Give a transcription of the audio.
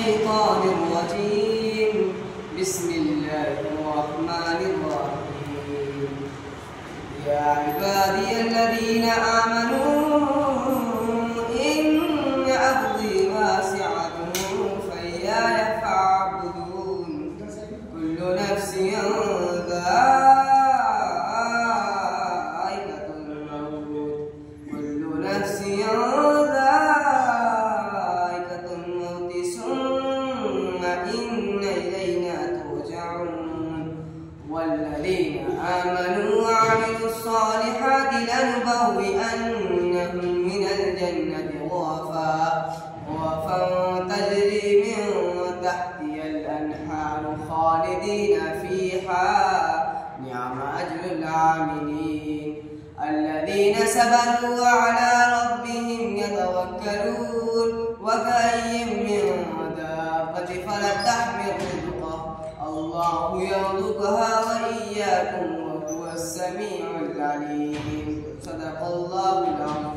الشيطان الرجيم. بسم الله الرحمن الرحيم. يا عبادي الذين آمنوا إن أرضي واسعة فإياي فاعبدون. كل نفس ذائقة الموت ثم إن إلينا ترجعون. والذين آمنوا وعملوا الصالحات لنبوئنهم من الجنة غرفا تجري من تحتها الأنهار خالدين فيها. نعم أجر العاملين. الذين صبروا وعلى ربهم يتوكلون. وكأين من دابة فلا تحمل رزقه الله يرزقها وإياكم وهو السميع العليم. صدق الله العظيم.